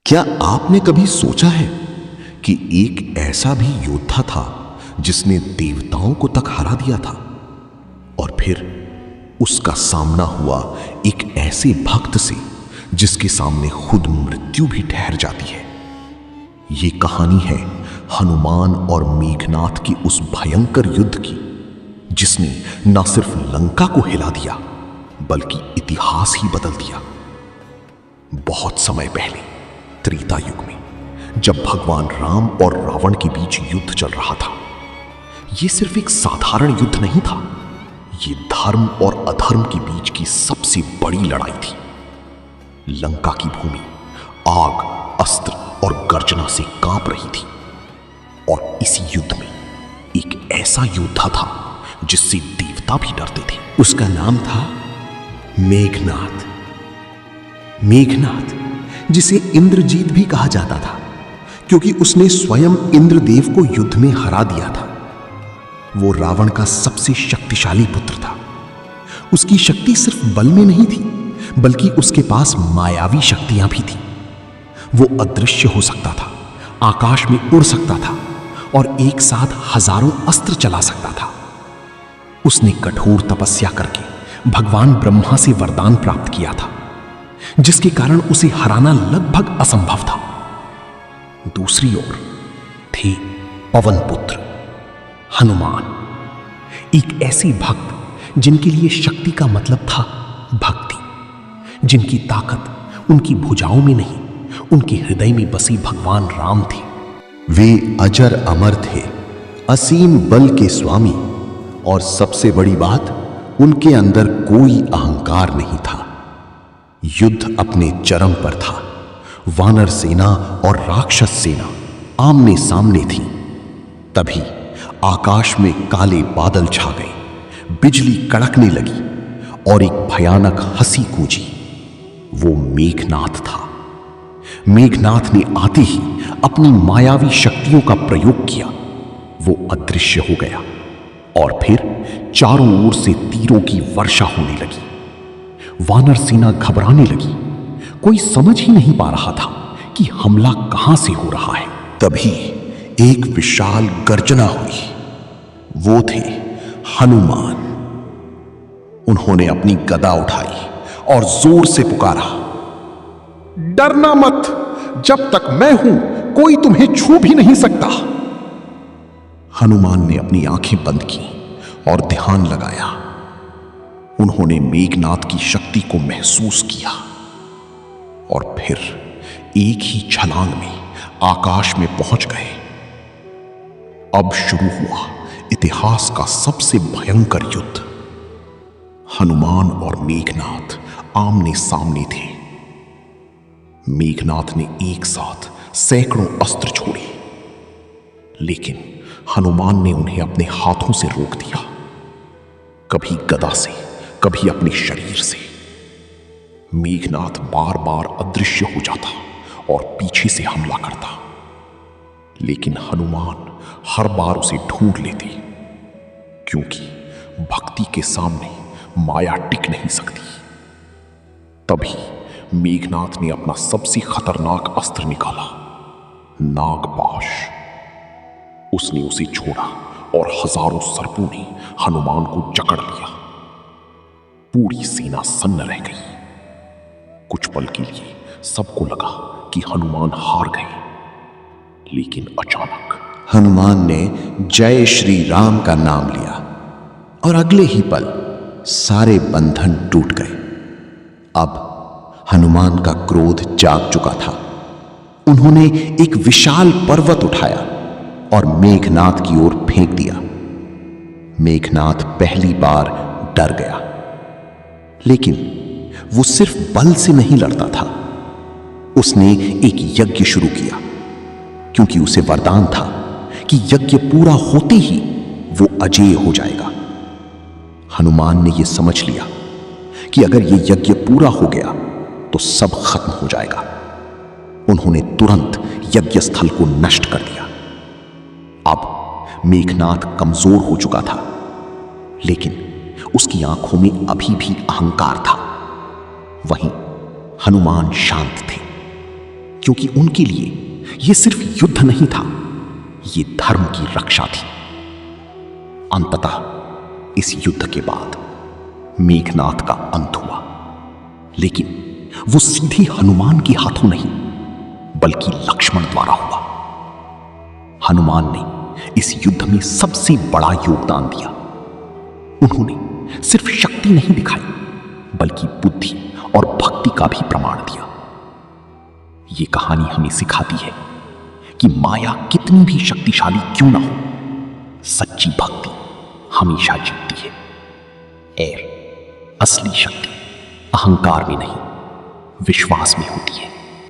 क्या आपने कभी सोचा है कि एक ऐसा भी योद्धा था जिसने देवताओं को तक हरा दिया था, और फिर उसका सामना हुआ एक ऐसे भक्त से जिसके सामने खुद मृत्यु भी ठहर जाती है। ये कहानी है हनुमान और मेघनाथ की उस भयंकर युद्ध की जिसने न सिर्फ लंका को हिला दिया बल्कि इतिहास ही बदल दिया। बहुत समय पहले त्रेता युग में जब भगवान राम और रावण के बीच युद्ध चल रहा था, यह सिर्फ एक साधारण युद्ध नहीं था, ये धर्म और अधर्म के बीच की सबसे बड़ी लड़ाई थी। लंका की भूमि आग, अस्त्र और गर्जना से कांप रही थी, और इसी युद्ध में एक ऐसा योद्धा था जिससे देवता भी डरते थे। उसका नाम था मेघनाथ। मेघनाथ जिसे इंद्रजीत भी कहा जाता था, क्योंकि उसने स्वयं इंद्रदेव को युद्ध में हरा दिया था। वो रावण का सबसे शक्तिशाली पुत्र था। उसकी शक्ति सिर्फ बल में नहीं थी, बल्कि उसके पास मायावी शक्तियां भी थी। वो अदृश्य हो सकता था, आकाश में उड़ सकता था और एक साथ हजारों अस्त्र चला सकता था। उसने कठोर तपस्या करके भगवान ब्रह्मा से वरदान प्राप्त किया था, जिसके कारण उसे हराना लगभग असंभव था। दूसरी ओर थे पवन पुत्र हनुमान, एक ऐसे भक्त जिनके लिए शक्ति का मतलब था भक्ति, जिनकी ताकत उनकी भुजाओं में नहीं, उनके हृदय में बसी भगवान राम थे। वे अजर अमर थे, असीम बल के स्वामी, और सबसे बड़ी बात, उनके अंदर कोई अहंकार नहीं था। युद्ध अपने चरम पर था। वानर सेना और राक्षस सेना आमने सामने थी। तभी आकाश में काले बादल छा गए, बिजली कड़कने लगी और एक भयानक हंसी गूंजी। वो मेघनाथ था। मेघनाथ ने आते ही अपनी मायावी शक्तियों का प्रयोग किया। वो अदृश्य हो गया और फिर चारों ओर से तीरों की वर्षा होने लगी। वानर सेना घबराने लगी। कोई समझ ही नहीं पा रहा था कि हमला कहां से हो रहा है। तभी एक विशाल गर्जना हुई। वो थे हनुमान। उन्होंने अपनी गदा उठाई और जोर से पुकारा, डरना मत, जब तक मैं हूं कोई तुम्हें छू भी नहीं सकता। हनुमान ने अपनी आंखें बंद की और ध्यान लगाया। उन्होंने मेघनाथ की शक्ति को महसूस किया और फिर एक ही छलांग में आकाश में पहुंच गए। अब शुरू हुआ इतिहास का सबसे भयंकर युद्ध। हनुमान और मेघनाथ आमने सामने थे। मेघनाथ ने एक साथ सैकड़ों अस्त्र छोड़े, लेकिन हनुमान ने उन्हें अपने हाथों से रोक दिया, कभी गदा से, कभी अपने शरीर से। मेघनाथ बार बार अदृश्य हो जाता और पीछे से हमला करता, लेकिन हनुमान हर बार उसे ढूंढ लेते, क्योंकि भक्ति के सामने माया टिक नहीं सकती। तभी मेघनाथ ने अपना सबसे खतरनाक अस्त्र निकाला, नागपाश। उसने उसे छोड़ा और हजारों सर्पों ने हनुमान को जकड़ लिया। पूरी सेना सन्न रह गई। कुछ पल के लिए सबको लगा कि हनुमान हार गए, लेकिन अचानक हनुमान ने जय श्री राम का नाम लिया और अगले ही पल सारे बंधन टूट गए। अब हनुमान का क्रोध जाग चुका था। उन्होंने एक विशाल पर्वत उठाया और मेघनाथ की ओर फेंक दिया। मेघनाथ पहली बार डर गया, लेकिन वो सिर्फ बल से नहीं लड़ता था। उसने एक यज्ञ शुरू किया, क्योंकि उसे वरदान था कि यज्ञ पूरा होते ही वो अजेय हो जाएगा। हनुमान ने यह समझ लिया कि अगर यह यज्ञ पूरा हो गया तो सब खत्म हो जाएगा। उन्होंने तुरंत यज्ञ स्थल को नष्ट कर दिया। अब मेघनाथ कमजोर हो चुका था, लेकिन उसकी आंखों में अभी भी अहंकार था। वहीं हनुमान शांत थे, क्योंकि उनके लिए यह सिर्फ युद्ध नहीं था, यह धर्म की रक्षा थी। अंततः इस युद्ध के बाद मेघनाद का अंत हुआ, लेकिन वो सीधे हनुमान के हाथों नहीं बल्कि लक्ष्मण द्वारा हुआ। हनुमान ने इस युद्ध में सबसे बड़ा योगदान दिया। उन्होंने सिर्फ शक्ति नहीं दिखाई बल्कि बुद्धि और भक्ति का भी प्रमाण दिया। यह कहानी हमें सिखाती है कि माया कितनी भी शक्तिशाली क्यों ना हो, सच्ची भक्ति हमेशा जीतती है। असली शक्ति अहंकार में नहीं, विश्वास में होती है।